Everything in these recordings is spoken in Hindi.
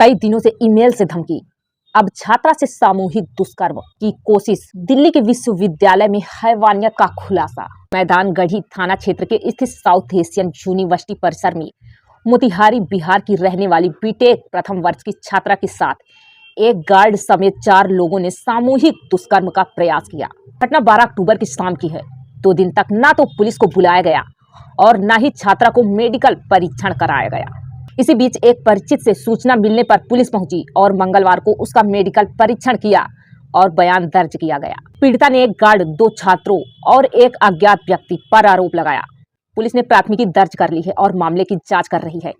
कई दिनों से ईमेल से धमकी। अब छात्रा से सामूहिक दुष्कर्म की कोशिश। दिल्ली के विश्वविद्यालय में हैवानियत का खुलासा। मैदान गढ़ी थाना क्षेत्र के स्थित साउथ एशियन यूनिवर्सिटी परिसर में मोतिहारी बिहार की रहने वाली बीटेक प्रथम वर्ष की छात्रा के साथ एक गार्ड समेत 4 लोगों ने सामूहिक दुष्कर्म का प्रयास किया। घटना 12 अक्टूबर की शाम की है। 2 दिन तक ना तो पुलिस को बुलाया गया और न ही छात्रा को मेडिकल परीक्षण कराया गया। इसी बीच एक परिचित से सूचना मिलने पर पुलिस पहुंची और मंगलवार को उसका मेडिकल परीक्षण किया और बयान दर्ज किया गया। पीड़िता ने एक गार्ड, 2 छात्रों और एक अज्ञात व्यक्ति पर आरोप लगाया। पुलिस ने प्राथमिकी दर्ज कर ली है और मामले की जांच कर रही है।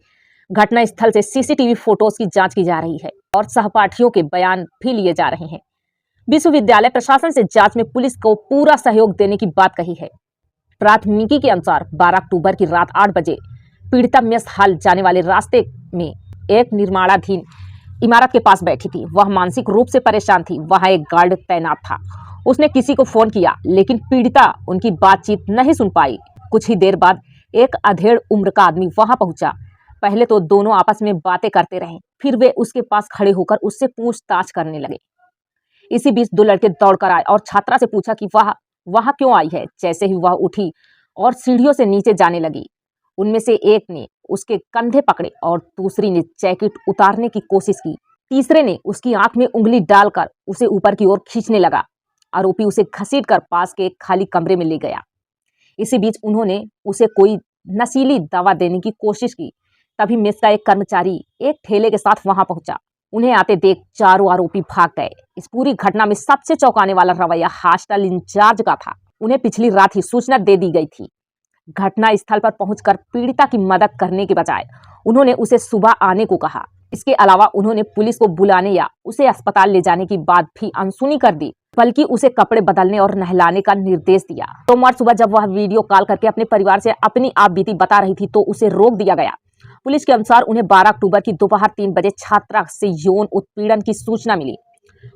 घटना स्थल से सीसीटीवी फोटोज की जांच की जा रही है और सहपाठियों के बयान भी लिए जा रहे हैं। विश्वविद्यालय प्रशासन से जांच में पुलिस को पूरा सहयोग देने की बात कही है। प्राथमिकी के अनुसार 12 अक्टूबर की रात 8 बजे पीड़िता मेस हॉल जाने वाले रास्ते में एक निर्माणाधीन इमारत के पास बैठी थी। वह मानसिक रूप से परेशान थी। वहां एक गार्ड तैनात था। उसने किसी को फोन किया लेकिन पीड़िता उनकी बातचीत नहीं सुन पाई। कुछ ही देर बाद एक अधेड़ उम्र का आदमी वहां पहुंचा। पहले तो दोनों आपस में बातें करते रहे, फिर वे उसके पास खड़े होकर उससे पूछताछ करने लगे। इसी बीच 2 लड़के दौड़कर आए और छात्रा से पूछा कि वह वहां क्यों आई है। जैसे ही वह उठी और सीढ़ियों से नीचे जाने लगी, उनमें से एक ने उसके कंधे पकड़े और दूसरी ने जैकेट उतारने की कोशिश की। तीसरे ने उसकी आंख में उंगली डालकर उसे ऊपर की ओर खींचने लगा। आरोपी उसे घसीटकर पास के एक खाली कमरे में ले गया। इसी बीच उन्होंने उसे कोई नशीली दवा देने की कोशिश की। तभी मेस का एक कर्मचारी एक ठेले के साथ वहां पहुंचा। उन्हें आते देख चारों आरोपी भाग गए। इस पूरी घटना में सबसे चौंकाने वाला रवैया हॉस्टल इंचार्ज का था। उन्हें पिछली रात ही सूचना दे दी गई थी। घटना स्थल पर पहुंचकर पीड़िता की मदद करने के बजाय उन्होंने उसे सुबह आने को कहा। इसके अलावा उन्होंने पुलिस को बुलाने या उसे अस्पताल ले जाने की बात भी अनसुनी कर दी, बल्कि उसे कपड़े बदलने और नहलाने का निर्देश दिया। सोमवार सुबह जब वह वीडियो कॉल करके अपने परिवार से अपनी आपबीती बता रही थी तो उसे रोक दिया गया। पुलिस के अनुसार उन्हें 12 अक्टूबर की दोपहर 3 बजे छात्रा से यौन उत्पीड़न की सूचना मिली।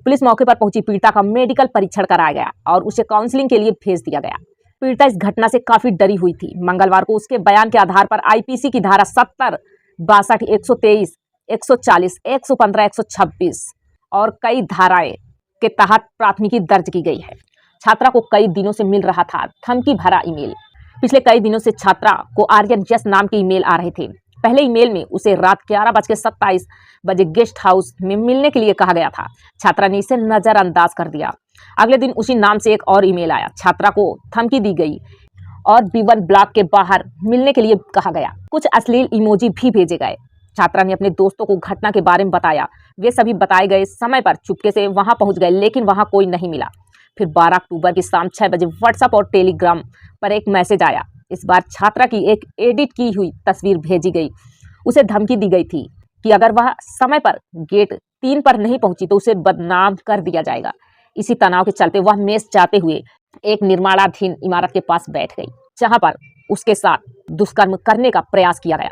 पुलिस मौके पर पहुंची। पीड़िता का मेडिकल परीक्षण कराया गया और उसे काउंसलिंग के लिए भेज दिया गया। पीड़िता इस घटना से काफी डरी हुई थी। मंगलवार को उसके बयान के आधार पर आईपीसी की धारा 70, 62, 123, 140, 115, 126 और कई धाराएं के तहत प्राथमिकी दर्ज की गई है। छात्रा को कई दिनों से मिल रहा था धमकी भरा ईमेल। पिछले कई दिनों से छात्रा को आर्यन यस नाम के ईमेल आ रहे थे। पहले ईमेल में उसे रात 11:27 बजे गेस्ट हाउस में मिलने के लिए कहा गया था। छात्रा ने इसे नजरअंदाज कर दिया। अगले दिन उसी नाम से एक और ईमेल आया। छात्रा को धमकी दी गई और B1 ब्लॉक के बाहर मिलने के लिए कहा गया। कुछ अश्लील इमोजी भी भेजे गए। छात्रा ने अपने दोस्तों को घटना के बारे में बताया। वे सभी बताए गए समय पर चुपके से वहां पहुंच गए लेकिन वहां कोई नहीं मिला। फिर 12 अक्टूबर की शाम 6 बजे व्हाट्सएप और टेलीग्राम पर एक मैसेज आया। इस बार छात्रा की एक एडिट की हुई तस्वीर भेजी गई। उसे धमकी दी गई थी कि अगर वह समय पर गेट 3 पर नहीं पहुंची तो उसे बदनाम कर दिया जाएगा। इसी तनाव के चलते वह मेस जाते हुए एक निर्माणाधीन इमारत के पास बैठ गई, जहां पर उसके साथ दुष्कर्म करने का प्रयास किया गया।